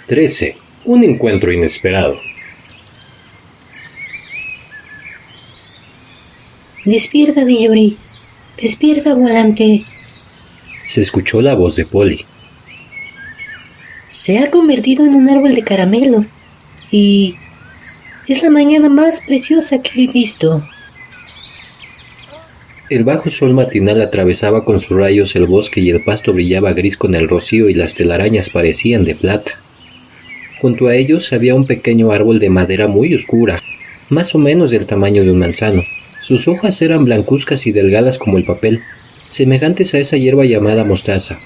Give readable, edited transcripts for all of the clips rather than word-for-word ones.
13. Un encuentro inesperado. Despierta, Diyori. Despierta, Volante. Se escuchó la voz de Polly. Se ha convertido en un árbol de caramelo. Y es la mañana más preciosa que he visto. El bajo sol matinal atravesaba con sus rayos el bosque y el pasto brillaba gris con el rocío y las telarañas parecían de plata. Junto a ellos había un pequeño árbol de madera muy oscura, más o menos del tamaño de un manzano. Sus hojas eran blancuzcas y delgadas como el papel, semejantes a esa hierba llamada mostaza,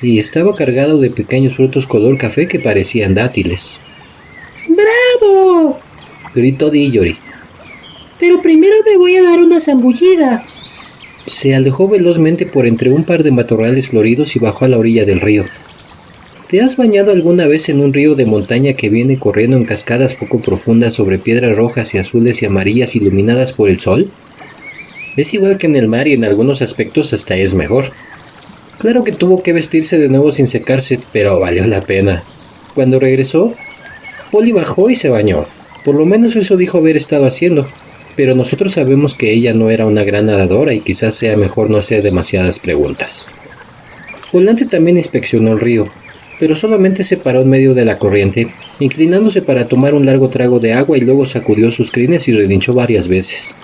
y estaba cargado de pequeños frutos color café que parecían dátiles. ¡Bravo!, gritó Diyori. Pero primero me voy a dar una zambullida. Se alejó velozmente por entre un par de matorrales floridos y bajó a la orilla del río. ¿Te has bañado alguna vez en un río de montaña que viene corriendo en cascadas poco profundas sobre piedras rojas y azules y amarillas iluminadas por el sol? Es igual que en el mar y en algunos aspectos hasta es mejor. Claro que tuvo que vestirse de nuevo sin secarse, pero valió la pena. Cuando regresó, Polly bajó y se bañó. Por lo menos eso dijo haber estado haciendo, pero nosotros sabemos que ella no era una gran nadadora y quizás sea mejor no hacer demasiadas preguntas. Volante también inspeccionó el río, pero solamente se paró en medio de la corriente, inclinándose para tomar un largo trago de agua y luego sacudió sus crines y relinchó varias veces.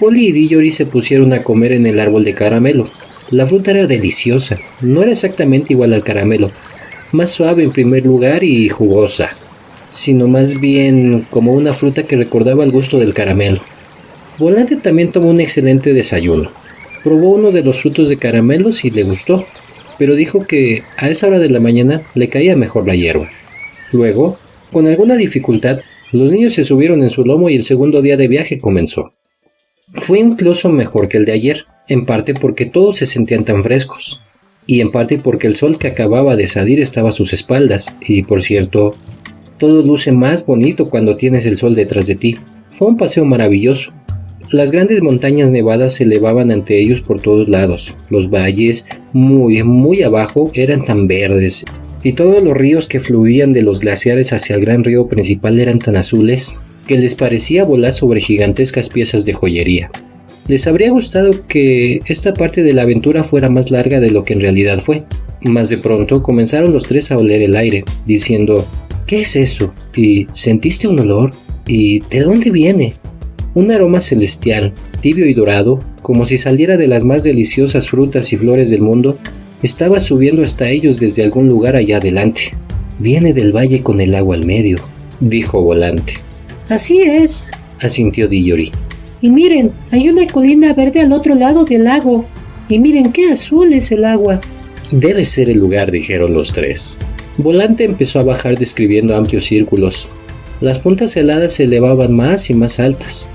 Polly y Diyori se pusieron a comer en el árbol de caramelo. La fruta era deliciosa, no era exactamente igual al caramelo, más suave en primer lugar y jugosa, sino más bien como una fruta que recordaba el gusto del caramelo. Volante también tomó un excelente desayuno. Probó uno de los frutos de caramelos y le gustó, pero dijo que a esa hora de la mañana le caía mejor la hierba. Luego, con alguna dificultad, los niños se subieron en su lomo y el segundo día de viaje comenzó. Fue incluso mejor que el de ayer, en parte porque todos se sentían tan frescos, y en parte porque el sol que acababa de salir estaba a sus espaldas, y por cierto, todo luce más bonito cuando tienes el sol detrás de ti. Fue un paseo maravilloso. Las grandes montañas nevadas se elevaban ante ellos por todos lados. Los valles, muy abajo, eran tan verdes, y todos los ríos que fluían de los glaciares hacia el gran río principal eran tan azules que les parecía volar sobre gigantescas piezas de joyería. Les habría gustado que esta parte de la aventura fuera más larga de lo que en realidad fue, mas de pronto comenzaron los tres a oler el aire, diciendo: ¿qué es eso? ¿Y sentiste un olor? ¿Y de dónde viene? Un aroma celestial, tibio y dorado, como si saliera de las más deliciosas frutas y flores del mundo, estaba subiendo hasta ellos desde algún lugar allá adelante. Viene del valle con el agua al medio, dijo Volante. Así es, asintió Diyori. Y miren, hay una colina verde al otro lado del lago. Y miren qué azul es el agua. Debe ser el lugar, dijeron los tres. Volante empezó a bajar describiendo amplios círculos. Las puntas heladas se elevaban más y más altas.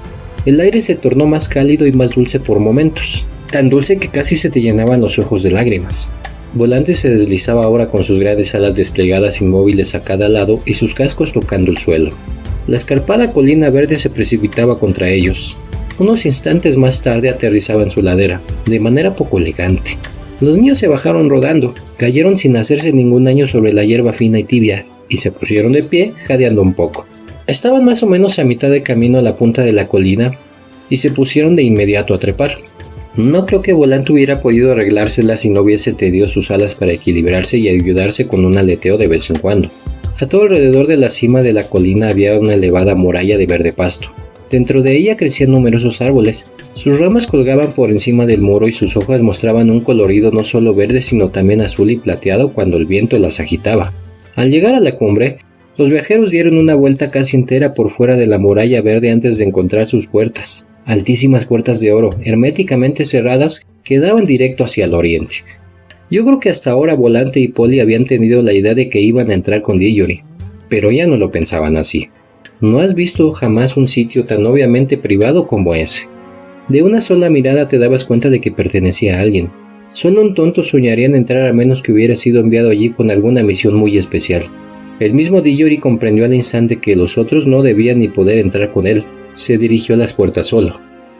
El aire se tornó más cálido y más dulce por momentos, tan dulce que casi se te llenaban los ojos de lágrimas. Volante se deslizaba ahora con sus grandes alas desplegadas inmóviles a cada lado y sus cascos tocando el suelo. La escarpada colina verde se precipitaba contra ellos. Unos instantes más tarde aterrizaba en su ladera, de manera poco elegante. Los niños se bajaron rodando, cayeron sin hacerse ningún daño sobre la hierba fina y tibia, y se pusieron de pie, jadeando un poco. Estaban más o menos a mitad de camino a la punta de la colina, y se pusieron de inmediato a trepar. No creo que Volante hubiera podido arreglárselas si no hubiese tendido sus alas para equilibrarse y ayudarse con un aleteo de vez en cuando. A todo alrededor de la cima de la colina había una elevada muralla de verde pasto. Dentro de ella crecían numerosos árboles. Sus ramas colgaban por encima del muro y sus hojas mostraban un colorido no solo verde sino también azul y plateado cuando el viento las agitaba. Al llegar a la cumbre, los viajeros dieron una vuelta casi entera por fuera de la muralla verde antes de encontrar sus puertas. Altísimas puertas de oro, herméticamente cerradas, que daban directo hacia el oriente. Yo creo que hasta ahora Volante y Polly habían tenido la idea de que iban a entrar con Diyori, pero ya no lo pensaban así. No has visto jamás un sitio tan obviamente privado como ese. De una sola mirada te dabas cuenta de que pertenecía a alguien. Solo un tonto soñaría en entrar a menos que hubiera sido enviado allí con alguna misión muy especial. El mismo Diyori comprendió al instante que los otros no debían ni poder entrar con él. Se dirigió a las puertas solo.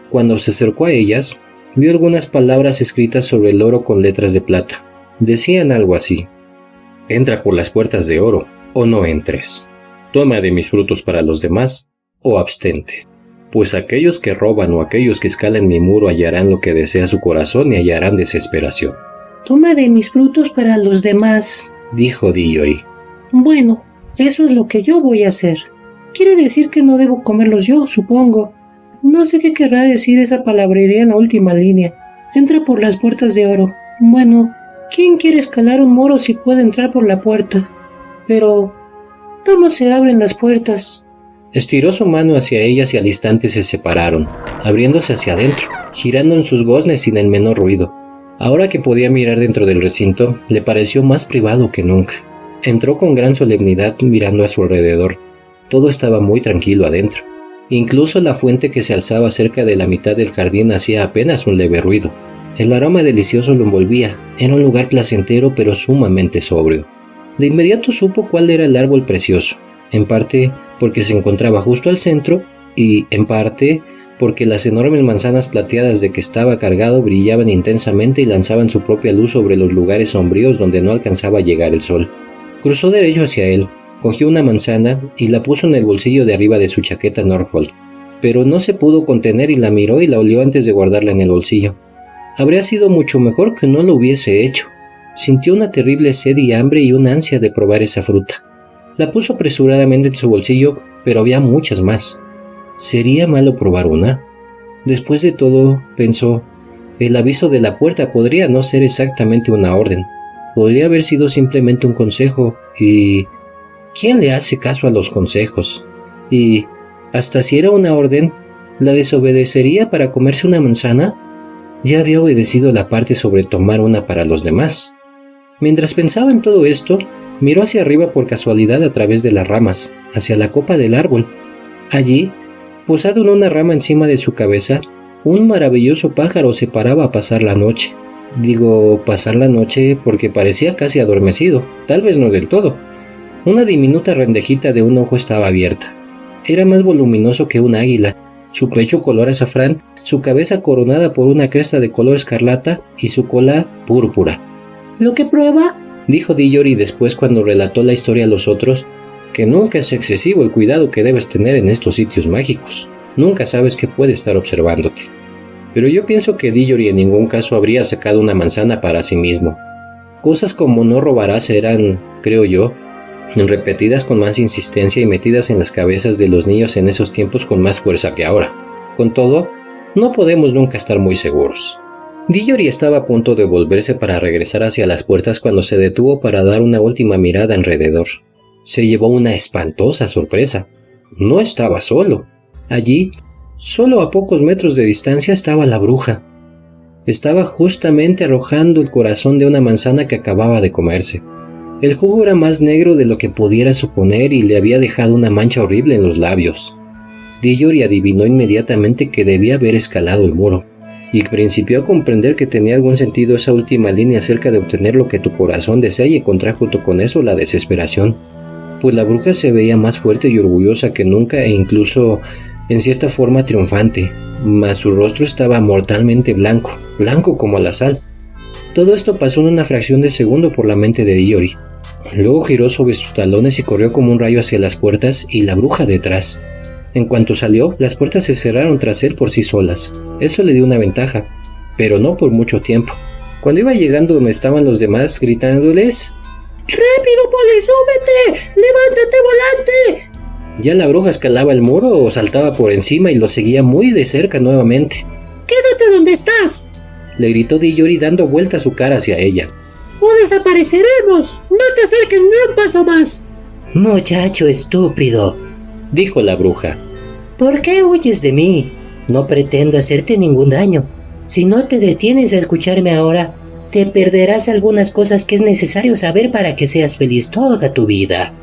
Cuando se acercó a ellas, vio algunas palabras escritas sobre el oro con letras de plata. Decían algo así: entra por las puertas de oro, o no entres. Toma de mis frutos para los demás, o abstente. Pues aquellos que roban o aquellos que escalan mi muro hallarán lo que desea su corazón y hallarán desesperación. Toma de mis frutos para los demás, dijo Diyori. Bueno, eso es lo que yo voy a hacer. Quiere decir que no debo comerlos yo, supongo. No sé qué querrá decir esa palabrería en la última línea. Entra por las puertas de oro. Bueno, ¿quién quiere escalar un muro si puede entrar por la puerta? Pero, ¿cómo se abren las puertas? Estiró su mano hacia ellas y al instante se separaron, abriéndose hacia adentro, girando en sus goznes sin el menor ruido. Ahora que podía mirar dentro del recinto, le pareció más privado que nunca. Entró con gran solemnidad mirando a su alrededor. Todo estaba muy tranquilo adentro. Incluso la fuente que se alzaba cerca de la mitad del jardín hacía apenas un leve ruido. El aroma delicioso lo envolvía. Era un lugar placentero pero sumamente sobrio. De inmediato supo cuál era el árbol precioso, en parte porque se encontraba justo al centro y, en parte, porque las enormes manzanas plateadas de que estaba cargado brillaban intensamente y lanzaban su propia luz sobre los lugares sombríos donde no alcanzaba a llegar el sol. Cruzó derecho hacia él, cogió una manzana y la puso en el bolsillo de arriba de su chaqueta Norfolk, pero no se pudo contener y la miró y la olió antes de guardarla en el bolsillo. Habría sido mucho mejor que no lo hubiese hecho. Sintió una terrible sed y hambre y una ansia de probar esa fruta. La puso apresuradamente en su bolsillo, pero había muchas más. ¿Sería malo probar una? Después de todo, pensó, el aviso de la puerta podría no ser exactamente una orden. Podría haber sido simplemente un consejo y... ¿quién le hace caso a los consejos? Y, hasta si era una orden, ¿la desobedecería para comerse una manzana? Ya había obedecido la parte sobre tomar una para los demás. Mientras pensaba en todo esto, miró hacia arriba por casualidad a través de las ramas, hacia la copa del árbol. Allí, posado en una rama encima de su cabeza, un maravilloso pájaro se paraba a pasar la noche. Digo pasar la noche porque parecía casi adormecido, tal vez no del todo. Una diminuta rendejita de un ojo estaba abierta. Era más voluminoso que un águila, su pecho color azafrán, su cabeza coronada por una cresta de color escarlata y su cola púrpura. ¿Lo que prueba? Dijo Diyori después cuando relató la historia a los otros, que nunca es excesivo el cuidado que debes tener en estos sitios mágicos. Nunca sabes qué puede estar observándote. Pero yo pienso que Diyori en ningún caso habría sacado una manzana para sí mismo. Cosas como no robarás eran, creo yo, repetidas con más insistencia y metidas en las cabezas de los niños en esos tiempos con más fuerza que ahora. Con todo, no podemos nunca estar muy seguros. Diyori estaba a punto de volverse para regresar hacia las puertas cuando se detuvo para dar una última mirada alrededor. Se llevó una espantosa sorpresa. No estaba solo. Allí, solo a pocos metros de distancia, estaba la bruja. Estaba justamente arrojando el corazón de una manzana que acababa de comerse. El jugo era más negro de lo que pudiera suponer y le había dejado una mancha horrible en los labios. Diyori adivinó inmediatamente que debía haber escalado el muro, y principió a comprender que tenía algún sentido esa última línea acerca de obtener lo que tu corazón desea y encontrar junto con eso la desesperación. Pues la bruja se veía más fuerte y orgullosa que nunca e incluso, en cierta forma, triunfante, mas su rostro estaba mortalmente blanco, blanco como la sal. Todo esto pasó en una fracción de segundo por la mente de Diyori. Luego giró sobre sus talones y corrió como un rayo hacia las puertas y la bruja detrás. En cuanto salió, las puertas se cerraron tras él por sí solas. Eso le dio una ventaja, pero no por mucho tiempo. Cuando iba llegando donde estaban los demás, gritándoles: ¡Rápido, Polly, súbete! ¡Levántate, volante! Ya la bruja escalaba el muro o saltaba por encima y lo seguía muy de cerca nuevamente. ¡Quédate donde estás!, le gritó Diyori dando vuelta su cara hacia ella. ¡O desapareceremos! ¡No te acerques ni un paso más! Muchacho estúpido, dijo la bruja. ¿Por qué huyes de mí? No pretendo hacerte ningún daño. Si no te detienes a escucharme ahora, te perderás algunas cosas que es necesario saber para que seas feliz toda tu vida.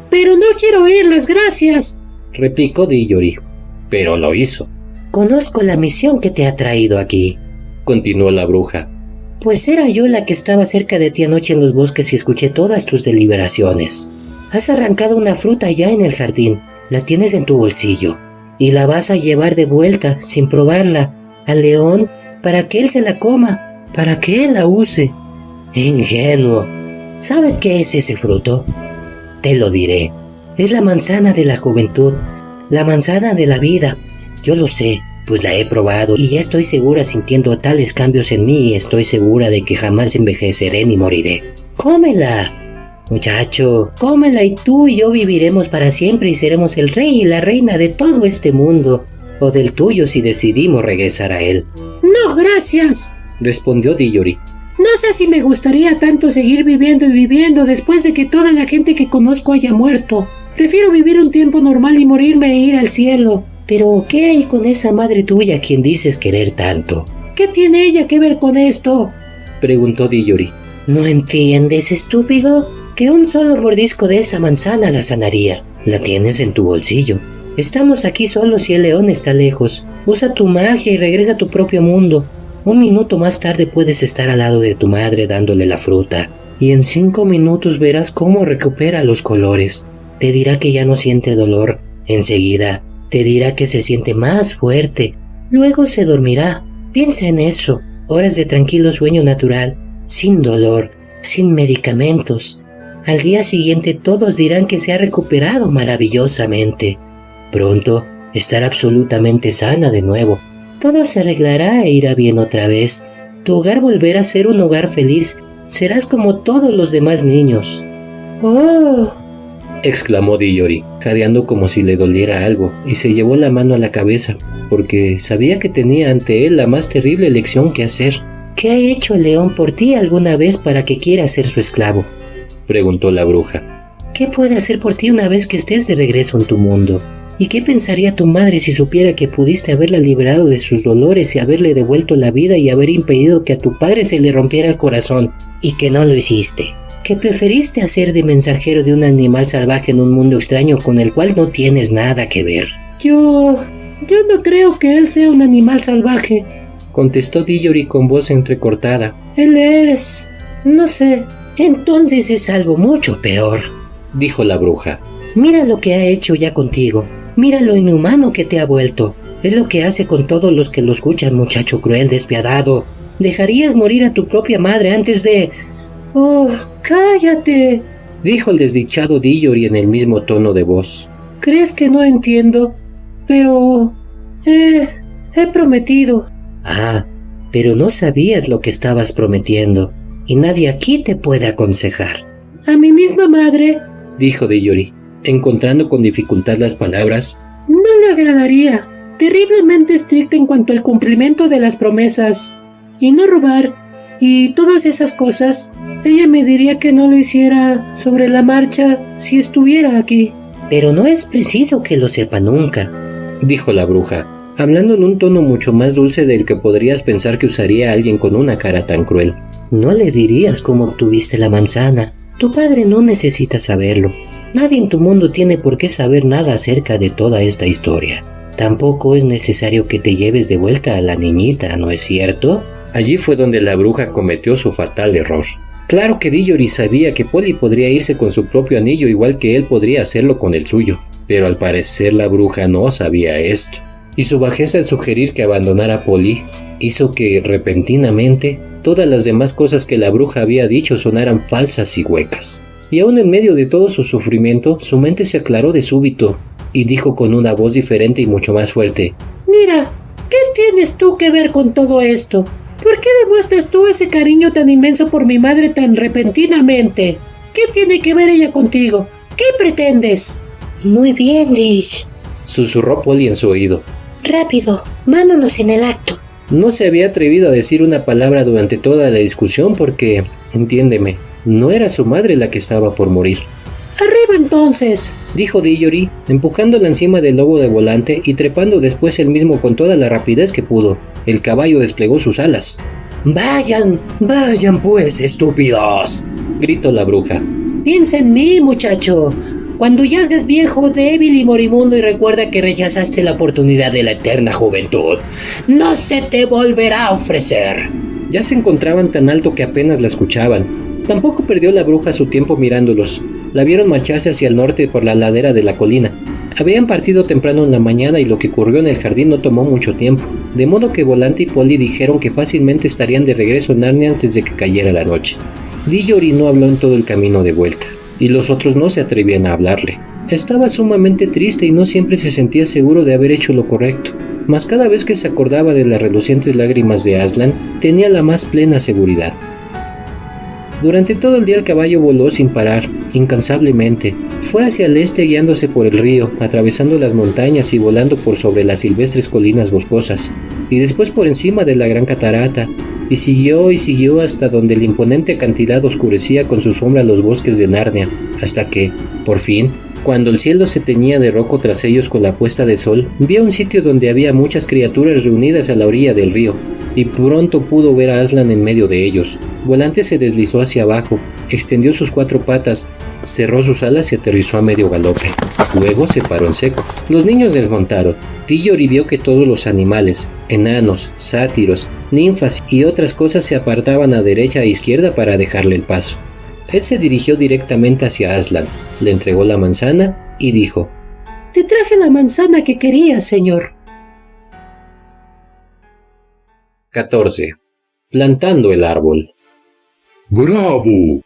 Pero no quiero oírlas, gracias, replicó Diyori, pero lo hizo. Conozco la misión que te ha traído aquí, continuó la bruja. Pues era yo la que estaba cerca de ti anoche en los bosques y escuché todas tus deliberaciones. Has arrancado una fruta ya en el jardín, la tienes en tu bolsillo, y la vas a llevar de vuelta, sin probarla, al león para que él se la coma, para que él la use. Ingenuo. ¿Sabes qué es ese fruto? Te lo diré. Es la manzana de la juventud, la manzana de la vida. Yo lo sé, pues la he probado y ya estoy segura sintiendo tales cambios en mí y estoy segura de que jamás envejeceré ni moriré. ¡Cómela! Muchacho, cómela y tú y yo viviremos para siempre y seremos el rey y la reina de todo este mundo. O del tuyo si decidimos regresar a él. No, gracias, respondió Diyori. No sé si me gustaría tanto seguir viviendo y viviendo después de que toda la gente que conozco haya muerto. Prefiero vivir un tiempo normal y morirme e ir al cielo. Pero, ¿qué hay con esa madre tuya a quien dices querer tanto? ¿Qué tiene ella que ver con esto? Preguntó Diyori. ¿No entiendes, estúpido? Que un solo mordisco de esa manzana la sanaría. La tienes en tu bolsillo. Estamos aquí solos y el león está lejos. Usa tu magia y regresa a tu propio mundo. Un minuto más tarde puedes estar al lado de tu madre dándole la fruta. Y en 5 minutos verás cómo recupera los colores. Te dirá que ya no siente dolor. Enseguida te dirá que se siente más fuerte. Luego se dormirá. Piensa en eso. Horas de tranquilo sueño natural. Sin dolor. Sin medicamentos. Al día siguiente todos dirán que se ha recuperado maravillosamente. Pronto estará absolutamente sana de nuevo. Todo se arreglará e irá bien otra vez. Tu hogar volverá a ser un hogar feliz. Serás como todos los demás niños. ¡Oh! Exclamó Diyori, jadeando como si le doliera algo, y se llevó la mano a la cabeza, porque sabía que tenía ante él la más terrible elección que hacer. ¿Qué ha hecho el león por ti alguna vez para que quieras ser su esclavo? Preguntó la bruja. ¿Qué puede hacer por ti una vez que estés de regreso en tu mundo? ¿Y qué pensaría tu madre si supiera que pudiste haberla liberado de sus dolores y haberle devuelto la vida y haber impedido que a tu padre se le rompiera el corazón? Y que no lo hiciste. Que preferiste hacer de mensajero de un animal salvaje en un mundo extraño con el cual no tienes nada que ver. Yo no creo que él sea un animal salvaje, contestó Diyori con voz entrecortada. Él es... no sé. Entonces es algo mucho peor, dijo la bruja. Mira lo que ha hecho ya contigo. Mira lo inhumano que te ha vuelto. Es lo que hace con todos los que lo escuchan, muchacho cruel, despiadado. ¿Dejarías morir a tu propia madre antes de...? ¡Oh, cállate!, dijo el desdichado Diyori en el mismo tono de voz. ¿Crees que no entiendo? Pero... he prometido. Ah, pero no sabías lo que estabas prometiendo. Y nadie aquí te puede aconsejar. A mi misma madre, dijo Diyori, encontrando con dificultad las palabras. No le agradaría. Terriblemente estricta en cuanto al cumplimiento de las promesas. Y no robar. Y todas esas cosas. Ella me diría que no lo hiciera sobre la marcha si estuviera aquí. Pero no es preciso que lo sepa nunca, dijo la bruja, hablando en un tono mucho más dulce del que podrías pensar que usaría alguien con una cara tan cruel. No le dirías cómo obtuviste la manzana. Tu padre no necesita saberlo. Nadie en tu mundo tiene por qué saber nada acerca de toda esta historia. Tampoco es necesario que te lleves de vuelta a la niñita, ¿no es cierto? Allí fue donde la bruja cometió su fatal error. Claro que Diyori sabía que Polly podría irse con su propio anillo igual que él podría hacerlo con el suyo, pero al parecer la bruja no sabía esto, y su bajeza al sugerir que abandonara a Polly hizo que, repentinamente, todas las demás cosas que la bruja había dicho sonaran falsas y huecas. Y aún en medio de todo su sufrimiento, su mente se aclaró de súbito, y dijo con una voz diferente y mucho más fuerte: Mira, ¿qué tienes tú que ver con todo esto? ¿Por qué demuestras tú ese cariño tan inmenso por mi madre tan repentinamente? ¿Qué tiene que ver ella contigo? ¿Qué pretendes? Muy bien, Lish, susurró Polly en su oído. Rápido, vámonos en el acto. No se había atrevido a decir una palabra durante toda la discusión porque, entiéndeme, no era su madre la que estaba por morir. ¡Arriba entonces!, dijo Diyori, empujándola encima del lobo de volante y trepando después él mismo con toda la rapidez que pudo. El caballo desplegó sus alas. Vayan pues, estúpidos, gritó la bruja. Piensa en mí, muchacho. Cuando ya seas viejo, débil y moribundo y recuerda que rechazaste la oportunidad de la eterna juventud, no se te volverá a ofrecer. Ya se encontraban tan alto que apenas la escuchaban. Tampoco perdió la bruja su tiempo mirándolos. La vieron marcharse hacia el norte por la ladera de la colina. Habían partido temprano en la mañana y lo que ocurrió en el jardín no tomó mucho tiempo, de modo que Volante y Polly dijeron que fácilmente estarían de regreso en Narnia antes de que cayera la noche. Diyori no habló en todo el camino de vuelta. y los otros no se atrevían a hablarle. Estaba sumamente triste y no siempre se sentía seguro de haber hecho lo correcto, mas cada vez que se acordaba de las relucientes lágrimas de Aslan, tenía la más plena seguridad. Durante todo el día el caballo voló sin parar, incansablemente. Fue hacia el este guiándose por el río, atravesando las montañas y volando por sobre las silvestres colinas boscosas, y después por encima de la gran catarata, y siguió hasta donde el imponente acantilado oscurecía con su sombra los bosques de Narnia, hasta que, por fin, cuando el cielo se teñía de rojo tras ellos con la puesta de sol, vio un sitio donde había muchas criaturas reunidas a la orilla del río, y pronto pudo ver a Aslan en medio de ellos. Volante se deslizó hacia abajo, extendió sus 4 patas, cerró sus alas y aterrizó a medio galope. Luego se paró en seco. Los niños desmontaron. Tillori vio que todos los animales, enanos, sátiros, ninfas y otras cosas se apartaban a derecha e izquierda para dejarle el paso. Él se dirigió directamente hacia Aslan, le entregó la manzana y dijo: Te traje la manzana que querías, señor. 14. Plantando el árbol. ¡Bravo!,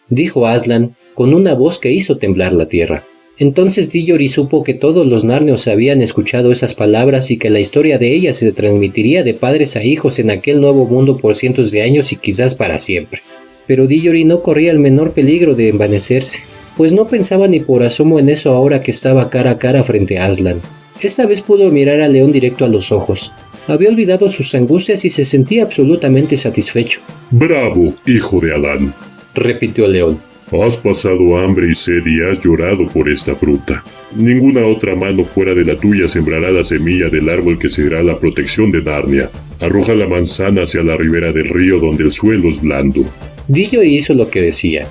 dijo Aslan con una voz que hizo temblar la tierra. Entonces Tillori supo que todos los narnios habían escuchado esas palabras y que la historia de ellas se transmitiría de padres a hijos en aquel nuevo mundo por cientos de años y quizás para siempre. Pero Tillori no corría el menor peligro de envanecerse, pues no pensaba ni por asomo en eso ahora que estaba cara a cara frente a Aslan. Esta vez pudo mirar al león directo a los ojos. Había olvidado sus angustias y se sentía absolutamente satisfecho. ¡Bravo, hijo de Adán!, repitió el león. Has pasado hambre y sed y has llorado por esta fruta. Ninguna otra mano fuera de la tuya sembrará la semilla del árbol que será la protección de Narnia. Arroja la manzana hacia la ribera del río donde el suelo es blando. Tillori hizo lo que decía.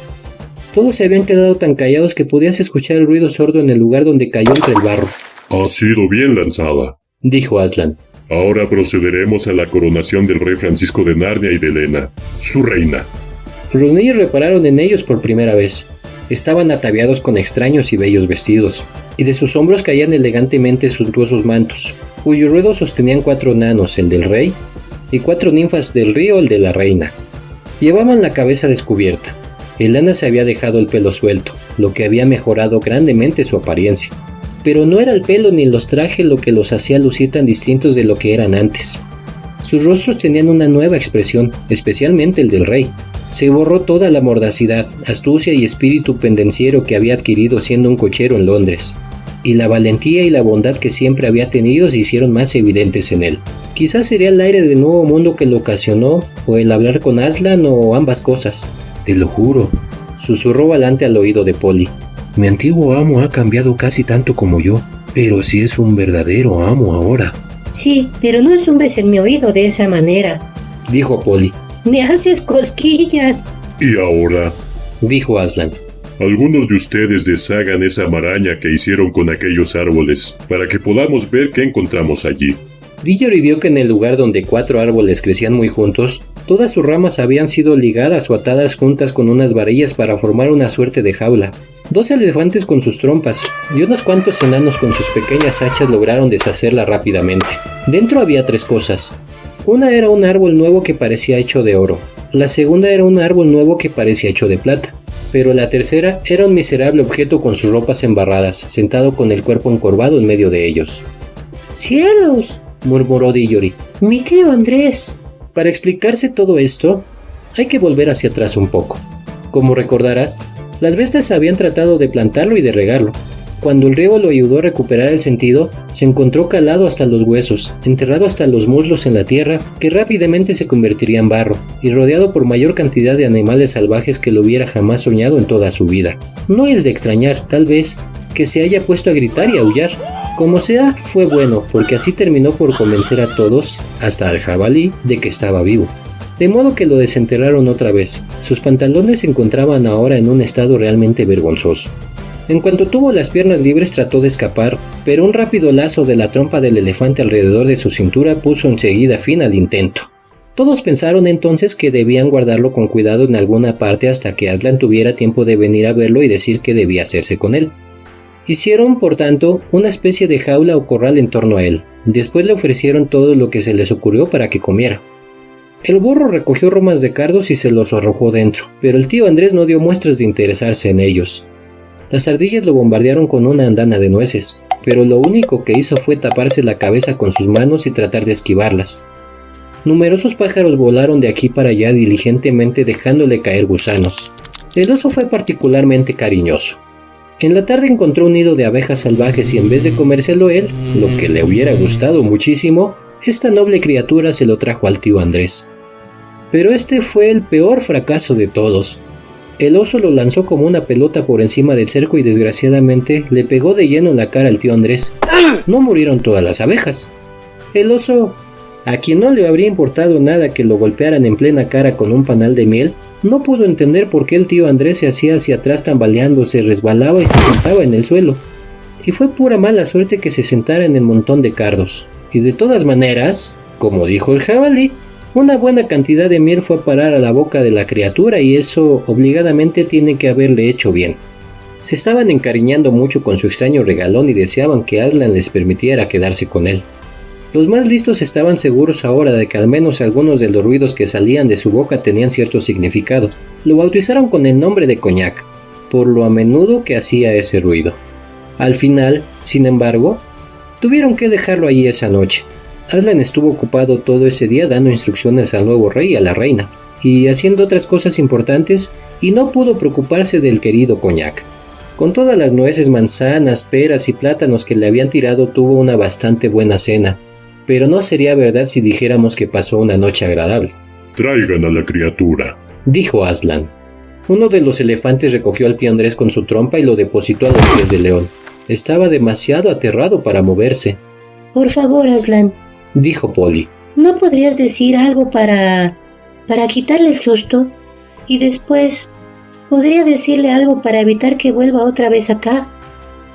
Todos se habían quedado tan callados que podías escuchar el ruido sordo en el lugar donde cayó entre el barro. Ha sido bien lanzada, dijo Aslan. Ahora procederemos a la coronación del rey Francisco de Narnia y de Helena, su reina. Los niños repararon en ellos por primera vez. Estaban ataviados con extraños y bellos vestidos, y de sus hombros caían elegantemente suntuosos mantos, cuyos ruedos sostenían 4 enanos, el del rey, y 4 ninfas del río, el de la reina. Llevaban la cabeza descubierta. Helena se había dejado el pelo suelto, lo que había mejorado grandemente su apariencia. Pero no era el pelo ni los trajes lo que los hacía lucir tan distintos de lo que eran antes. Sus rostros tenían una nueva expresión, especialmente el del rey. Se borró toda la mordacidad, astucia y espíritu pendenciero que había adquirido siendo un cochero en Londres, y la valentía y la bondad que siempre había tenido se hicieron más evidentes en él. Quizás sería el aire del nuevo mundo que lo ocasionó, o el hablar con Aslan, o ambas cosas. Te lo juro, susurró Volante al oído de Polly. Mi antiguo amo ha cambiado casi tanto como yo, pero sí es un verdadero amo ahora. Sí, pero no zumbes en mi oído de esa manera, dijo Polly. Me haces cosquillas. Y ahora, dijo Aslan, algunos de ustedes deshagan esa maraña que hicieron con aquellos árboles, para que podamos ver qué encontramos allí. Tillori vio que en el lugar donde 4 árboles crecían muy juntos, todas sus ramas habían sido ligadas o atadas juntas con unas varillas para formar una suerte de jaula. 2 elefantes con sus trompas y unos cuantos enanos con sus pequeñas hachas lograron deshacerla rápidamente. Dentro había 3 cosas. Una era un árbol nuevo que parecía hecho de oro. La segunda era un árbol nuevo que parecía hecho de plata. Pero la tercera era un miserable objeto con sus ropas embarradas, sentado con el cuerpo encorvado en medio de ellos. ¡Cielos!, murmuró Tillori. Mi tío Andrés. Para explicarse todo esto, hay que volver hacia atrás un poco. Como recordarás, las bestias habían tratado de plantarlo y de regarlo. Cuando el riego lo ayudó a recuperar el sentido, se encontró calado hasta los huesos, enterrado hasta los muslos en la tierra, que rápidamente se convertiría en barro, y rodeado por mayor cantidad de animales salvajes que lo hubiera jamás soñado en toda su vida. No es de extrañar, tal vez, que se haya puesto a gritar y aullar. Como sea, fue bueno, porque así terminó por convencer a todos, hasta al jabalí, de que estaba vivo. De modo que lo desenterraron otra vez. Sus pantalones se encontraban ahora en un estado realmente vergonzoso. En cuanto tuvo las piernas libres trató de escapar, pero un rápido lazo de la trompa del elefante alrededor de su cintura puso enseguida fin al intento. Todos pensaron entonces que debían guardarlo con cuidado en alguna parte hasta que Aslan tuviera tiempo de venir a verlo y decir qué debía hacerse con él. Hicieron, por tanto, una especie de jaula o corral en torno a él. Después le ofrecieron todo lo que se les ocurrió para que comiera. El burro recogió ramas de cardos y se los arrojó dentro, pero el tío Andrés no dio muestras de interesarse en ellos. Las ardillas lo bombardearon con una andana de nueces, pero lo único que hizo fue taparse la cabeza con sus manos y tratar de esquivarlas. Numerosos pájaros volaron de aquí para allá diligentemente dejándole caer gusanos. El oso fue particularmente cariñoso. En la tarde encontró un nido de abejas salvajes y en vez de comérselo él, lo que le hubiera gustado muchísimo, esta noble criatura se lo trajo al tío Andrés. Pero este fue el peor fracaso de todos. El oso lo lanzó como una pelota por encima del cerco y desgraciadamente le pegó de lleno en la cara al tío Andrés. No murieron todas las abejas. El oso, a quien no le habría importado nada que lo golpearan en plena cara con un panal de miel, no pudo entender por qué el tío Andrés se hacía hacia atrás tambaleándose, resbalaba y se sentaba en el suelo. Y fue pura mala suerte que se sentara en el montón de cardos. Y de todas maneras, como dijo el jabalí, una buena cantidad de miel fue a parar a la boca de la criatura y eso obligadamente tiene que haberle hecho bien. Se estaban encariñando mucho con su extraño regalón y deseaban que Aslan les permitiera quedarse con él. Los más listos estaban seguros ahora de que al menos algunos de los ruidos que salían de su boca tenían cierto significado. Lo bautizaron con el nombre de Coñac, por lo a menudo que hacía ese ruido. Al final, sin embargo, tuvieron que dejarlo allí esa noche. Aslan estuvo ocupado todo ese día dando instrucciones al nuevo rey y a la reina, y haciendo otras cosas importantes, y no pudo preocuparse del querido Coñac. Con todas las nueces, manzanas, peras y plátanos que le habían tirado, tuvo una bastante buena cena. Pero no sería verdad si dijéramos que pasó una noche agradable. Traigan a la criatura, dijo Aslan. Uno de los elefantes recogió al tío Andrés con su trompa y lo depositó a los pies del león. Estaba demasiado aterrado para moverse. Por favor, Aslan, dijo Polly. ¿no podrías decir algo para quitarle el susto? Y después, ¿podría decirle algo para evitar que vuelva otra vez acá?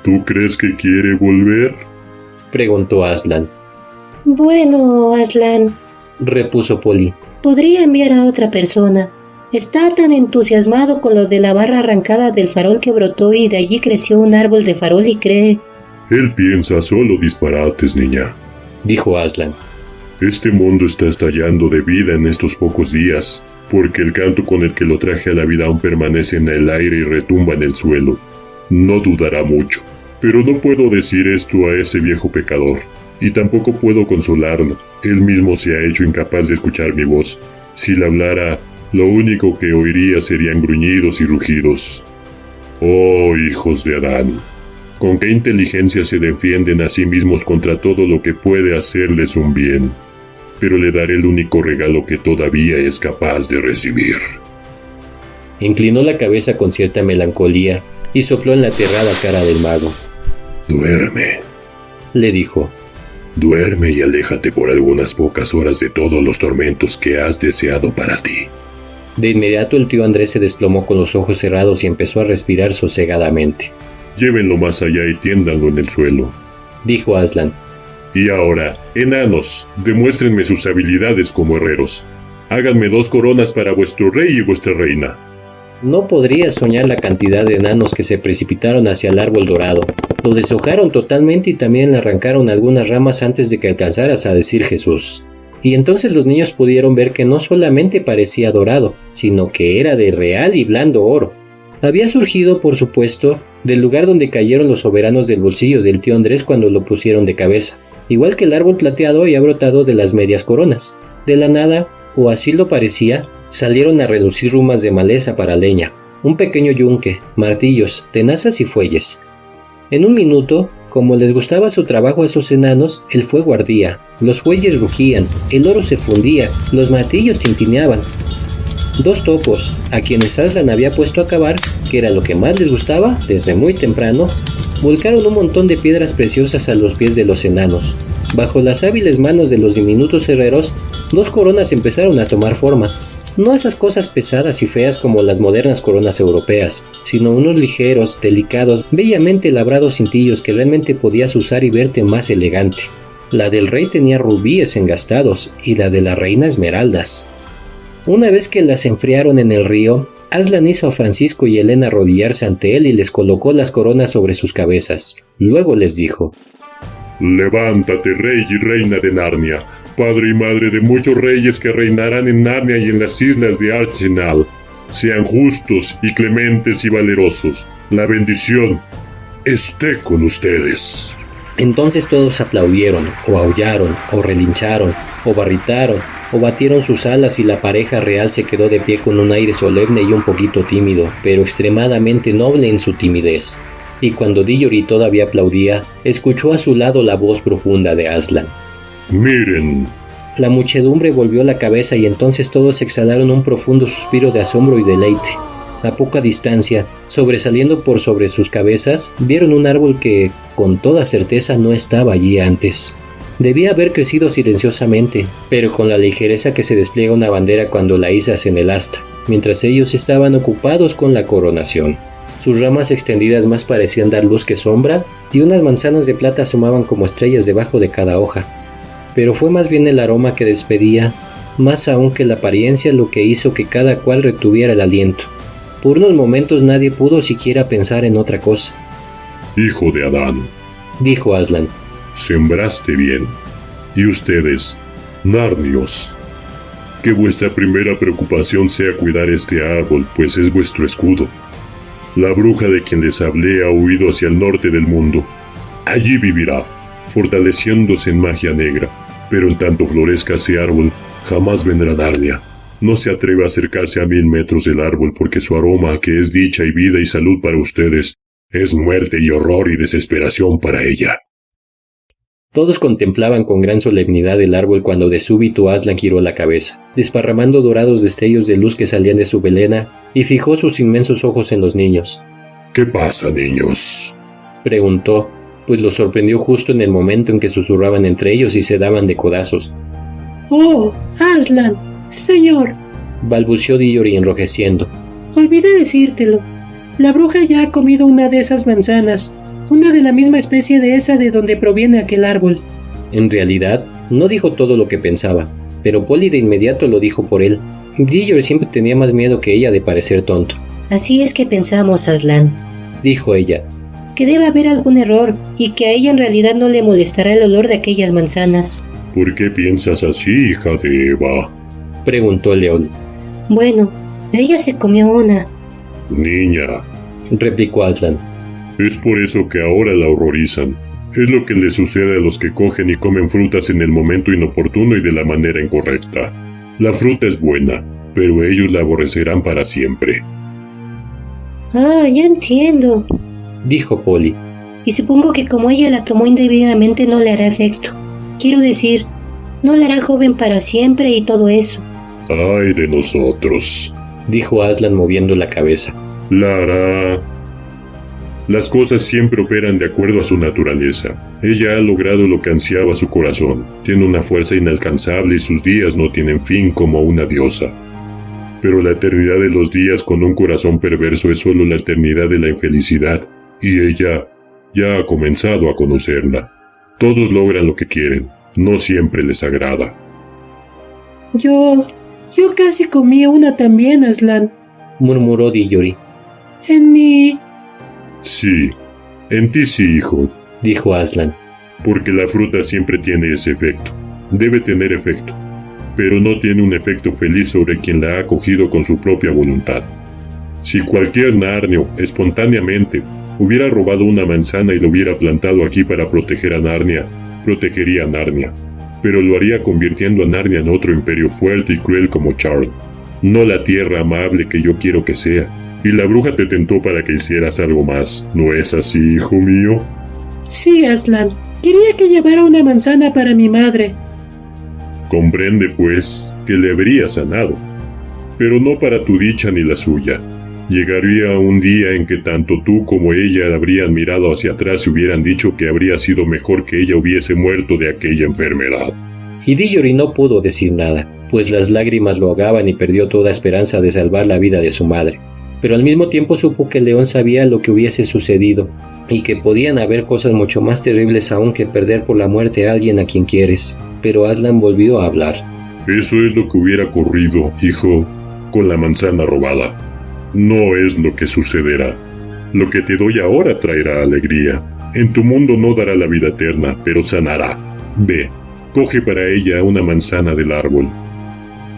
¿Tú crees que quiere volver? Preguntó Aslan. Bueno, Aslan, repuso Polly. podría enviar a otra persona. Está tan entusiasmado con lo de la barra arrancada del farol que brotó y de allí creció un árbol de farol y cree... Él piensa solo disparates, niña, dijo Aslan. Este mundo está estallando de vida en estos pocos días, porque el canto con el que lo traje a la vida aún permanece en el aire y retumba en el suelo. No dudará mucho, pero no puedo decir esto a ese viejo pecador. Y tampoco puedo consolarlo. Él mismo se ha hecho incapaz de escuchar mi voz. Si le hablara, lo único que oiría serían gruñidos y rugidos. Oh, hijos de Adán, con qué inteligencia se defienden a sí mismos contra todo lo que puede hacerles un bien. Pero le daré el único regalo que todavía es capaz de recibir. Inclinó la cabeza con cierta melancolía y sopló en la aterrada cara del mago. Duerme, le dijo. Duerme y aléjate por algunas pocas horas de todos los tormentos que has deseado para ti. De inmediato el tío Andrés se desplomó con los ojos cerrados y empezó a respirar sosegadamente. Llévenlo más allá y tiéndanlo en el suelo, dijo Aslan. Y ahora, enanos, demuéstrenme sus habilidades como herreros. Háganme 2 coronas para vuestro rey y vuestra reina. No podrías soñar la cantidad de enanos que se precipitaron hacia el árbol dorado. Lo deshojaron totalmente y también le arrancaron algunas ramas antes de que alcanzaras a decir Jesús. Y entonces los niños pudieron ver que no solamente parecía dorado, sino que era de real y blando oro. Había surgido, por supuesto, del lugar donde cayeron los soberanos del bolsillo del tío Andrés cuando lo pusieron de cabeza. Igual que el árbol plateado había brotado de las medias coronas. De la nada, o así lo parecía, salieron a relucir rumas de maleza para leña, un pequeño yunque, martillos, tenazas y fuelles. En un minuto, como les gustaba su trabajo a esos enanos, el fuego ardía, los fuelles rugían, el oro se fundía, los martillos tintineaban. 2 topos, a quienes Aslan había puesto a cavar, que era lo que más les gustaba desde muy temprano, volcaron un montón de piedras preciosas a los pies de los enanos. Bajo las hábiles manos de los diminutos herreros, 2 coronas empezaron a tomar forma. No esas cosas pesadas y feas como las modernas coronas europeas, sino unos ligeros, delicados, bellamente labrados cintillos que realmente podías usar y verte más elegante. La del rey tenía rubíes engastados y la de la reina esmeraldas. Una vez que las enfriaron en el río, Aslan hizo a Francisco y Helena arrodillarse ante él y les colocó las coronas sobre sus cabezas. Luego les dijo: Levántate, rey y reina de Narnia, padre y madre de muchos reyes que reinarán en Narnia y en las islas de Archenal. Sean justos y clementes y valerosos. La bendición esté con ustedes. Entonces todos aplaudieron, o aullaron, o relincharon, o barritaron, o batieron sus alas y la pareja real se quedó de pie con un aire solemne y un poquito tímido, pero extremadamente noble en su timidez. Y cuando Diyori todavía aplaudía, escuchó a su lado la voz profunda de Aslan. Miren. La muchedumbre volvió la cabeza y entonces todos exhalaron un profundo suspiro de asombro y deleite. A poca distancia, sobresaliendo por sobre sus cabezas, vieron un árbol que, con toda certeza, no estaba allí antes. Debía haber crecido silenciosamente, pero con la ligereza que se despliega una bandera cuando la izas en el asta, mientras ellos estaban ocupados con la coronación. Sus ramas extendidas más parecían dar luz que sombra, y unas manzanas de plata asomaban como estrellas debajo de cada hoja. Pero fue más bien el aroma que despedía, más aún que la apariencia, lo que hizo que cada cual retuviera el aliento. Por unos momentos nadie pudo siquiera pensar en otra cosa. Hijo de Adán, dijo Aslan, sembraste bien. Y ustedes, narnios, que vuestra primera preocupación sea cuidar este árbol, pues es vuestro escudo. La bruja de quien les hablé ha huido hacia el norte del mundo. Allí vivirá, fortaleciéndose en magia negra, pero en tanto florezca ese árbol, jamás vendrá Narnia. No se atreve a acercarse a 1000 metros del árbol porque su aroma, que es dicha y vida y salud para ustedes, es muerte y horror y desesperación para ella. Todos contemplaban con gran solemnidad el árbol cuando de súbito Aslan giró la cabeza, desparramando dorados destellos de luz que salían de su melena, y fijó sus inmensos ojos en los niños. ¿Qué pasa, niños?, preguntó, pues los sorprendió justo en el momento en que susurraban entre ellos y se daban de codazos. ¡Oh, Aslan! ¡Señor!, balbuceó Diyori enrojeciendo. Olvidé decírtelo. La bruja ya ha comido una de esas manzanas, una de la misma especie de esa de donde proviene aquel árbol. En realidad, no dijo todo lo que pensaba, pero Polly de inmediato lo dijo por él. Diyori siempre tenía más miedo que ella de parecer tonto. Así es que pensamos, Aslan, dijo ella, que debe haber algún error y que a ella en realidad no le molestará el olor de aquellas manzanas. ¿Por qué piensas así, hija de Eva?, preguntó el león. Bueno, ella se comió una. Niña, replicó Aslan. Es por eso que ahora la horrorizan. Es lo que les sucede a los que cogen y comen frutas en el momento inoportuno y de la manera incorrecta. La fruta es buena, pero ellos la aborrecerán para siempre. Ah, ya entiendo, dijo Polly. Y supongo que como ella la tomó indebidamente no le hará efecto. Quiero decir, no la hará joven para siempre y todo eso. ¡Ay de nosotros!, dijo Aslan moviendo la cabeza. La hará. Las cosas siempre operan de acuerdo a su naturaleza. Ella ha logrado lo que ansiaba su corazón. Tiene una fuerza inalcanzable y sus días no tienen fin como una diosa. Pero la eternidad de los días con un corazón perverso es solo la eternidad de la infelicidad, y ella ya ha comenzado a conocerla. Todos logran lo que quieren, no siempre les agrada. Yo casi comí una también, Aslan, murmuró Diyori. En mi... Sí, en ti sí, hijo, dijo Aslan. Porque la fruta siempre tiene ese efecto. Debe tener efecto, pero no tiene un efecto feliz sobre quien la ha cogido con su propia voluntad. Si cualquier narnio, espontáneamente, hubiera robado una manzana y lo hubiera plantado aquí para proteger a Narnia, protegería a Narnia, pero lo haría convirtiendo a Narnia en otro imperio fuerte y cruel como Charn, no la tierra amable que yo quiero que sea. Y la bruja te tentó para que hicieras algo más, ¿no es así, hijo mío? Sí, Aslan. Quería que llevara una manzana para mi madre. Comprende, pues, que le habría sanado, pero no para tu dicha ni la suya. Llegaría un día en que tanto tú como ella habrían mirado hacia atrás y hubieran dicho que habría sido mejor que ella hubiese muerto de aquella enfermedad. Y Diyori no pudo decir nada, pues las lágrimas lo ahogaban y perdió toda esperanza de salvar la vida de su madre. Pero al mismo tiempo supo que el león sabía lo que hubiese sucedido, y que podían haber cosas mucho más terribles aún que perder por la muerte a alguien a quien quieres. Pero Aslan volvió a hablar. Eso es lo que hubiera ocurrido, hijo, con la manzana robada. No es lo que sucederá. Lo que te doy ahora traerá alegría. En tu mundo no dará la vida eterna, pero sanará. Ve, coge para ella una manzana del árbol.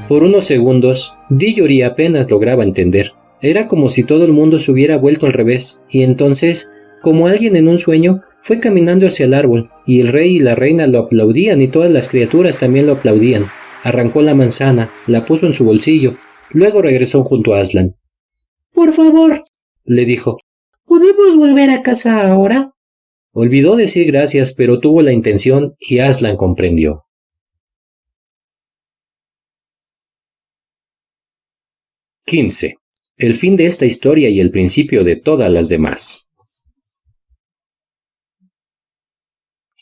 Por unos segundos, Diyori apenas lograba entender. Era como si todo el mundo se hubiera vuelto al revés, y entonces, como alguien en un sueño, fue caminando hacia el árbol, y el rey y la reina lo aplaudían y todas las criaturas también lo aplaudían. Arrancó la manzana, la puso en su bolsillo, luego regresó junto a Aslan. Por favor, Le dijo. ¿podemos volver a casa ahora? Olvidó decir gracias, pero tuvo la intención y Aslan comprendió. 15. El fin de esta historia y el principio de todas las demás.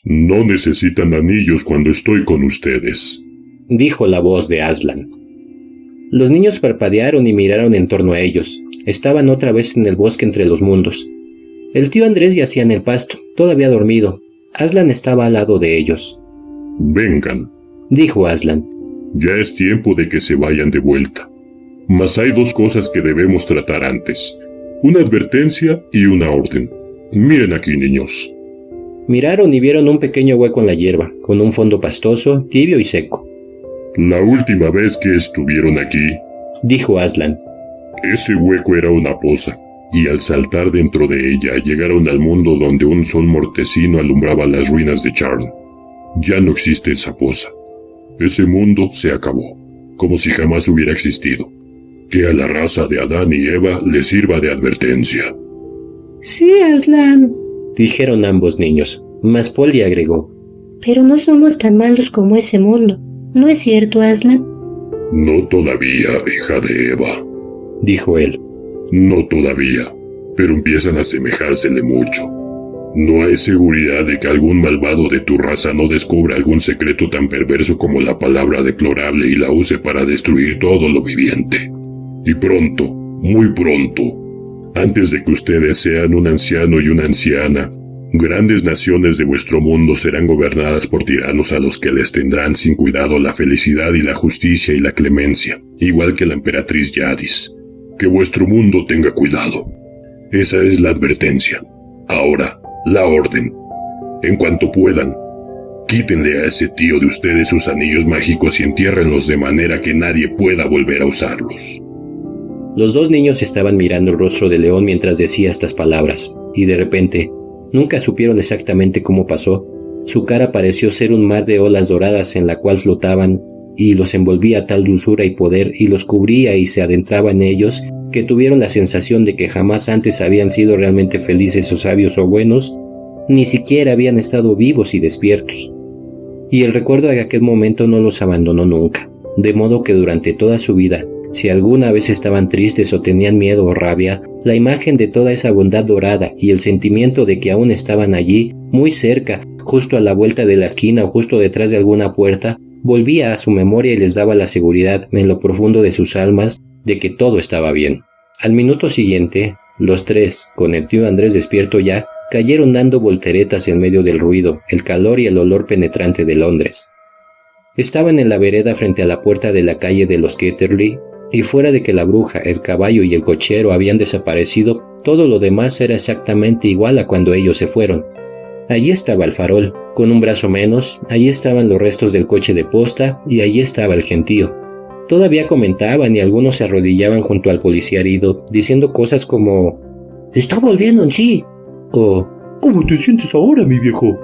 No necesitan anillos cuando estoy con ustedes, Dijo la voz de Aslan. Los niños parpadearon y miraron en torno a ellos. Estaban otra vez en el bosque entre los mundos. El tío Andrés yacía en el pasto, todavía dormido. Aslan estaba al lado de ellos. Vengan, Dijo Aslan. ya es tiempo de que se vayan de vuelta. Mas hay dos cosas que debemos tratar antes, una advertencia y una orden. Miren aquí, niños. Miraron y vieron un pequeño hueco en la hierba, con un fondo pastoso, tibio y seco. La última vez que estuvieron aquí, Dijo Aslan. ese hueco era una poza, y al saltar dentro de ella llegaron al mundo donde un sol mortecino alumbraba las ruinas de Charn. Ya no existe esa poza. Ese mundo se acabó, como si jamás hubiera existido. Que a la raza de Adán y Eva les sirva de advertencia. Sí, Aslan. Dijeron ambos niños, mas Polly agregó. Pero no somos tan malos como ese mundo. ¿No es cierto, Aslan? No todavía, hija de Eva. Dijo él. No todavía, pero empiezan a asemejársele mucho. No hay seguridad de que algún malvado de tu raza no descubra algún secreto tan perverso como la palabra deplorable y la use para destruir todo lo viviente. Y pronto, muy pronto, antes de que ustedes sean un anciano y una anciana, grandes naciones de vuestro mundo serán gobernadas por tiranos a los que les tendrán sin cuidado la felicidad y la justicia y la clemencia, igual que la emperatriz Yadis. Que vuestro mundo tenga cuidado. Esa es la advertencia. Ahora, la orden. En cuanto puedan, quítenle a ese tío de ustedes sus anillos mágicos y entiérrenlos de manera que nadie pueda volver a usarlos. Los dos niños estaban mirando el rostro de León mientras decía estas palabras, y de repente, nunca supieron exactamente cómo pasó, su cara pareció ser un mar de olas doradas en la cual flotaban, y los envolvía tal dulzura y poder, y los cubría y se adentraba en ellos, que tuvieron la sensación de que jamás antes habían sido realmente felices o sabios o buenos, ni siquiera habían estado vivos y despiertos. Y el recuerdo de aquel momento no los abandonó nunca, de modo que durante toda su vida, si alguna vez estaban tristes o tenían miedo o rabia, la imagen de toda esa bondad dorada y el sentimiento de que aún estaban allí, muy cerca, justo a la vuelta de la esquina o justo detrás de alguna puerta, volvía a su memoria y les daba la seguridad en lo profundo de sus almas de que todo estaba bien. Al minuto siguiente, los tres, con el tío Andrés despierto ya, cayeron dando volteretas en medio del ruido, el calor y el olor penetrante de Londres. Estaban en la vereda frente a la puerta de la calle de los Ketterley, y fuera de que la bruja, el caballo y el cochero habían desaparecido, todo lo demás era exactamente igual a cuando ellos se fueron. Allí estaba el farol, con un brazo menos, allí estaban los restos del coche de posta y allí estaba el gentío. Todavía comentaban y algunos se arrodillaban junto al policía herido, diciendo cosas como «Está volviendo en sí», o ¿Cómo te sientes ahora, mi viejo?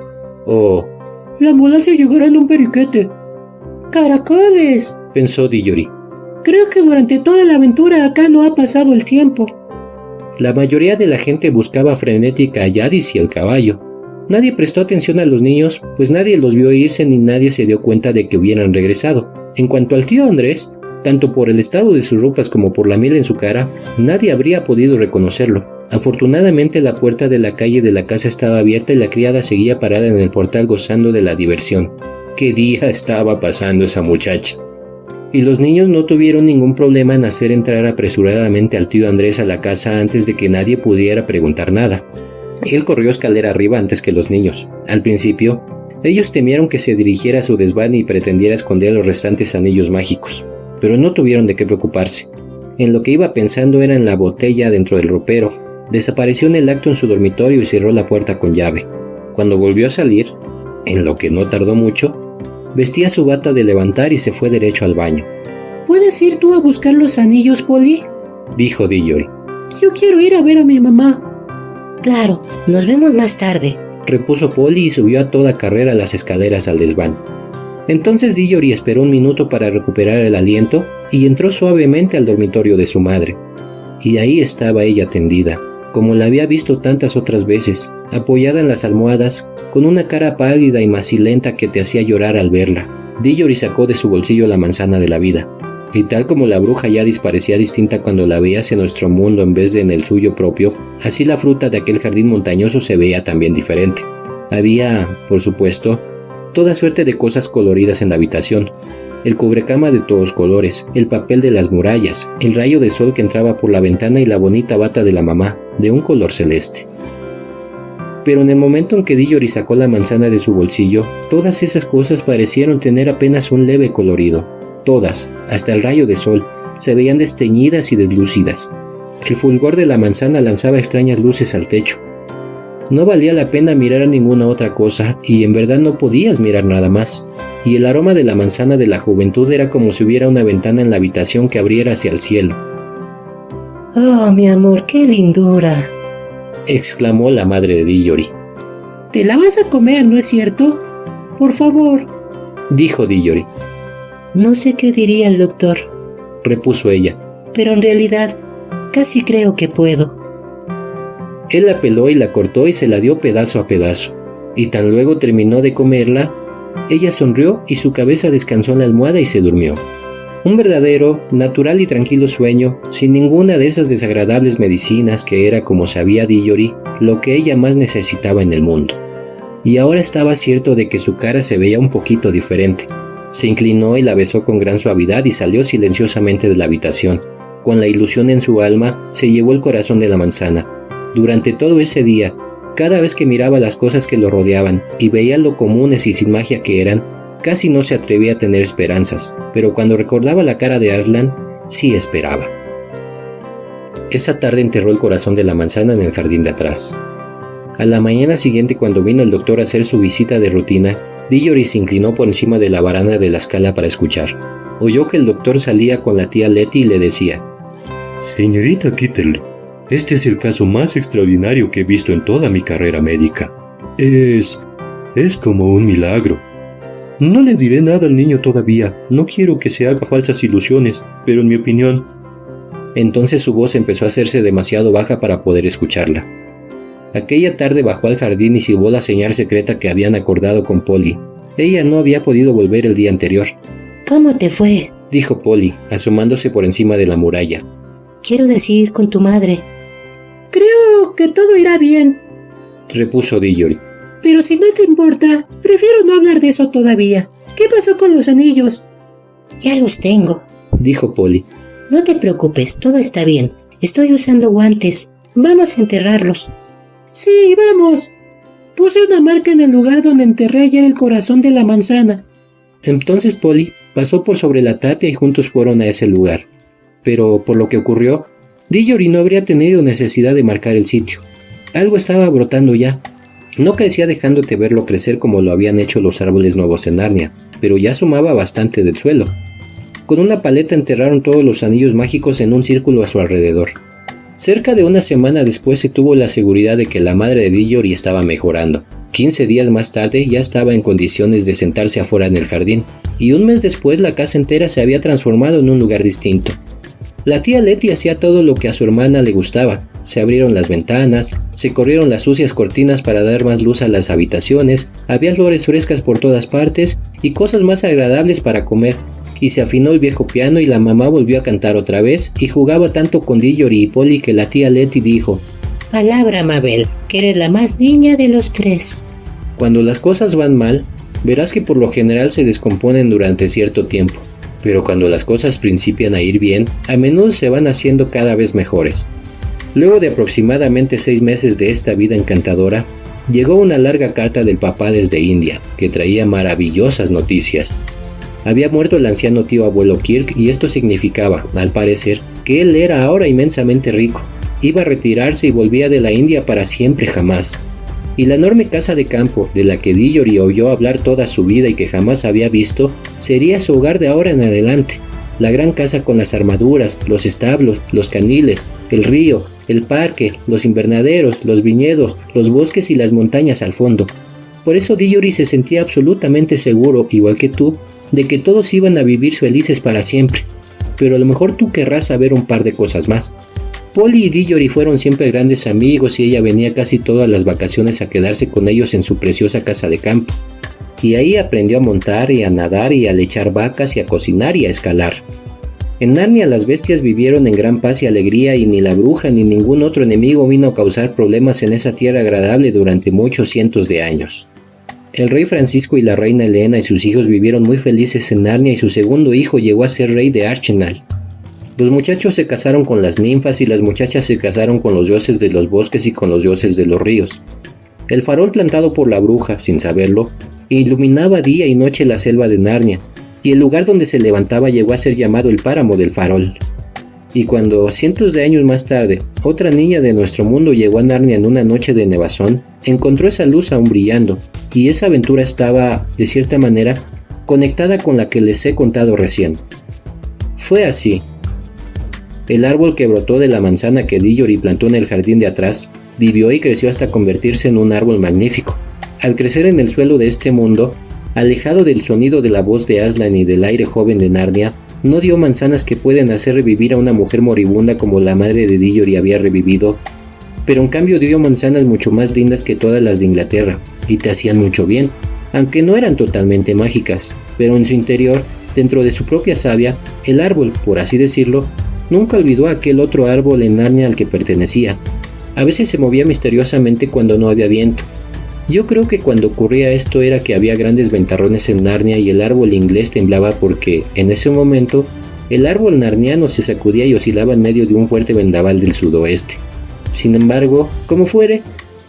o La ambulancia llegará en un periquete. ¡Caracoles! pensó Dillori. Creo que durante toda la aventura acá no ha pasado el tiempo. La mayoría de la gente buscaba frenética a Yadis y al caballo. Nadie prestó atención a los niños, pues nadie los vio irse ni nadie se dio cuenta de que hubieran regresado. En cuanto al tío Andrés, tanto por el estado de sus ropas como por la miel en su cara, nadie habría podido reconocerlo. Afortunadamente la puerta de la calle de la casa estaba abierta y la criada seguía parada en el portal gozando de la diversión. ¿Qué día estaba pasando esa muchacha? Y los niños no tuvieron ningún problema en hacer entrar apresuradamente al tío Andrés a la casa antes de que nadie pudiera preguntar nada. Él corrió escalera arriba antes que los niños. Al principio, ellos temieron que se dirigiera a su desván y pretendiera esconder los restantes anillos mágicos, pero no tuvieron de qué preocuparse. En lo que iba pensando era en la botella dentro del ropero. Desapareció en el acto en su dormitorio y cerró la puerta con llave. Cuando volvió a salir, en lo que no tardó mucho, vestía su bata de levantar y se fue derecho al baño. ¿Puedes ir tú a buscar los anillos, Polly? dijo Dillory. Yo quiero ir a ver a mi mamá. Claro, nos vemos más tarde, repuso Polly y subió a toda carrera las escaleras al desván. Entonces Dillory esperó un minuto para recuperar el aliento y entró suavemente al dormitorio de su madre. Y ahí estaba ella tendida, como la había visto tantas otras veces, apoyada en las almohadas, con una cara pálida y macilenta que te hacía llorar al verla. Dillory sacó de su bolsillo la manzana de la vida, y tal como la bruja ya parecía distinta cuando la veías en nuestro mundo en vez de en el suyo propio, así la fruta de aquel jardín montañoso se veía también diferente. Había, por supuesto, toda suerte de cosas coloridas en la habitación. El cubrecama de todos colores, el papel de las murallas, el rayo de sol que entraba por la ventana y la bonita bata de la mamá, de un color celeste. Pero en el momento en que Dillory sacó la manzana de su bolsillo, todas esas cosas parecieron tener apenas un leve colorido. Todas, hasta el rayo de sol, se veían desteñidas y deslúcidas. El fulgor de la manzana lanzaba extrañas luces al techo. No valía la pena mirar a ninguna otra cosa, y en verdad no podías mirar nada más. Y el aroma de la manzana de la juventud era como si hubiera una ventana en la habitación que abriera hacia el cielo. ¡Oh, mi amor, qué lindura!, exclamó la madre de Dillory. Te la vas a comer, ¿no es cierto? Por favor, dijo Dillory. No sé qué diría el doctor, repuso ella. pero en realidad casi creo que puedo. Él la peló y la cortó y se la dio pedazo a pedazo, y tan luego terminó de comerla, ella sonrió y su cabeza descansó en la almohada y se durmió. Un verdadero, natural y tranquilo sueño, sin ninguna de esas desagradables medicinas que era, como sabía Dillory, lo que ella más necesitaba en el mundo. Y ahora estaba cierto de que su cara se veía un poquito diferente. Se inclinó y la besó con gran suavidad y salió silenciosamente de la habitación. Con la ilusión en su alma, se llevó el corazón de la manzana. Durante todo ese día, cada vez que miraba las cosas que lo rodeaban y veía lo comunes y sin magia que eran, casi no se atrevía a tener esperanzas, pero cuando recordaba la cara de Aslan, sí esperaba. Esa tarde enterró el corazón de la manzana en el jardín de atrás. A la mañana siguiente, cuando vino el doctor a hacer su visita de rutina, Dillory se inclinó por encima de la baranda de la escala para escuchar. Oyó que el doctor salía con la tía Letty y le decía: Señorita Kitterly, este es el caso más extraordinario que he visto en toda mi carrera médica. Es como un milagro. No le diré nada al niño todavía, no quiero que se haga falsas ilusiones, pero en mi opinión... Entonces su voz empezó a hacerse demasiado baja para poder escucharla. Aquella tarde bajó al jardín y silbó la señal secreta que habían acordado con Polly. Ella no había podido volver el día anterior. ¿Cómo te fue?, dijo Polly, asomándose por encima de la muralla. Quiero decir, con tu madre. creo que todo irá bien. Repuso Dillory. Pero si no te importa, prefiero no hablar de eso todavía. ¿Qué pasó con los anillos? Ya los tengo. Dijo Polly. No te preocupes, todo está bien. Estoy usando guantes. Vamos a enterrarlos. Sí, vamos. Puse una marca en el lugar donde enterré ayer el corazón de la manzana. Entonces Polly pasó por sobre la tapia y juntos fueron a ese lugar. Pero por lo que ocurrió, Dillory no habría tenido necesidad de marcar el sitio. Algo estaba brotando ya. No crecía dejándote verlo crecer como lo habían hecho los árboles nuevos en Narnia, pero ya sumaba bastante del suelo. Con una paleta enterraron todos los anillos mágicos en un círculo a su alrededor. Cerca de una semana después se tuvo la seguridad de que la madre de Dillory estaba mejorando. 15 días más tarde ya estaba en condiciones de sentarse afuera en el jardín, y un mes después la casa entera se había transformado en un lugar distinto. La tía Letty hacía todo lo que a su hermana le gustaba. Se abrieron las ventanas, se corrieron las sucias cortinas para dar más luz a las habitaciones, había flores frescas por todas partes y cosas más agradables para comer, y se afinó el viejo piano y la mamá volvió a cantar otra vez y jugaba tanto con Dillory y Polly que la tía Letty dijo: Palabra, Mabel, que eres la más niña de los tres. Cuando las cosas van mal, verás que por lo general se descomponen durante cierto tiempo, pero cuando las cosas principian a ir bien, a menudo se van haciendo cada vez mejores. Luego de aproximadamente 6 meses de esta vida encantadora, llegó una larga carta del papá desde India, que traía maravillosas noticias. Había muerto el anciano tío abuelo Kirk y esto significaba, al parecer, que él era ahora inmensamente rico. Iba a retirarse y volvía de la India para siempre jamás. Y la enorme casa de campo, de la que Dillory oyó hablar toda su vida y que jamás había visto, sería su hogar de ahora en adelante. La gran casa con las armaduras, los establos, los caniles, el río, el parque, los invernaderos, los viñedos, los bosques y las montañas al fondo. Por eso Dillory se sentía absolutamente seguro, igual que tú, de que todos iban a vivir felices para siempre. Pero a lo mejor tú querrás saber un par de cosas más. Polly y Dillory fueron siempre grandes amigos y ella venía casi todas las vacaciones a quedarse con ellos en su preciosa casa de campo. Y ahí aprendió a montar y a nadar y a lechar vacas y a cocinar y a escalar. En Narnia las bestias vivieron en gran paz y alegría y ni la bruja ni ningún otro enemigo vino a causar problemas en esa tierra agradable durante muchos cientos de años. El rey Francisco y la reina Elena y sus hijos vivieron muy felices en Narnia y su segundo hijo llegó a ser rey de Archenal. Los muchachos se casaron con las ninfas y las muchachas se casaron con los dioses de los bosques y con los dioses de los ríos. El farol plantado por la bruja, sin saberlo, iluminaba día y noche la selva de Narnia, y el lugar donde se levantaba llegó a ser llamado el páramo del farol. Y cuando, cientos de años más tarde, otra niña de nuestro mundo llegó a Narnia en una noche de nevazón, encontró esa luz aún brillando, y esa aventura estaba, de cierta manera, conectada con la que les he contado recién. Fue así. El árbol que brotó de la manzana que Dillory plantó en el jardín de atrás, vivió y creció hasta convertirse en un árbol magnífico. Al crecer en el suelo de este mundo, alejado del sonido de la voz de Aslan y del aire joven de Narnia, no dio manzanas que pueden hacer revivir a una mujer moribunda como la madre de Dillory había revivido, pero en cambio dio manzanas mucho más lindas que todas las de Inglaterra, y te hacían mucho bien, aunque no eran totalmente mágicas, pero en su interior, dentro de su propia savia, el árbol, por así decirlo, nunca olvidó a aquel otro árbol en Narnia al que pertenecía. A veces se movía misteriosamente cuando no había viento. Yo creo que cuando ocurría esto era que había grandes ventarrones en Narnia y el árbol inglés temblaba porque, en ese momento, el árbol narniano se sacudía y oscilaba en medio de un fuerte vendaval del sudoeste. Sin embargo, como fuere,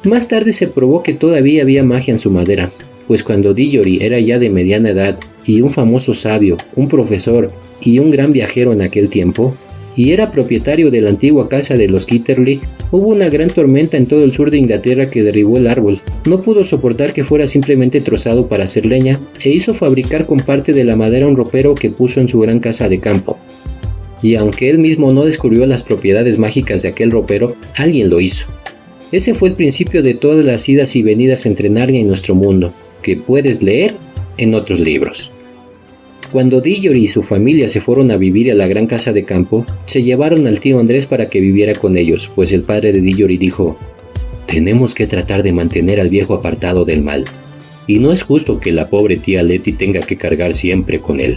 más tarde se probó que todavía había magia en su madera, pues cuando Dillory era ya de mediana edad y un famoso sabio, un profesor y un gran viajero en aquel tiempo, y era propietario de la antigua casa de los Kitterly, hubo una gran tormenta en todo el sur de Inglaterra que derribó el árbol. No pudo soportar que fuera simplemente trozado para hacer leña, e hizo fabricar con parte de la madera un ropero que puso en su gran casa de campo. Y aunque él mismo no descubrió las propiedades mágicas de aquel ropero, alguien lo hizo. Ese fue el principio de todas las idas y venidas entre Narnia y nuestro mundo, que puedes leer en otros libros. Cuando Dillory y su familia se fueron a vivir a la gran casa de campo, se llevaron al tío Andrés para que viviera con ellos, pues el padre de Dillory dijo: «Tenemos que tratar de mantener al viejo apartado del mal, y no es justo que la pobre tía Letty tenga que cargar siempre con él».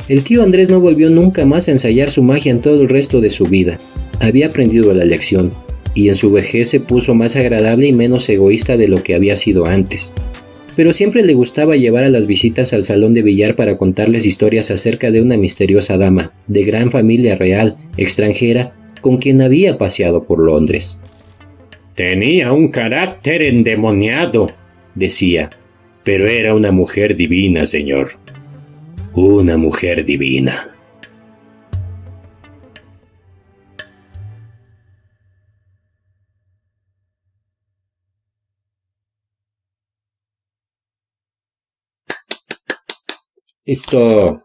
El tío Andrés no volvió nunca más a ensayar su magia en todo el resto de su vida. Había aprendido la lección, y en su vejez se puso más agradable y menos egoísta de lo que había sido antes. Pero siempre le gustaba llevar a las visitas al salón de billar para contarles historias acerca de una misteriosa dama, de gran familia real, extranjera, con quien había paseado por Londres. «Tenía un carácter endemoniado», decía, «pero era una mujer divina, señor. Una mujer divina». Listo.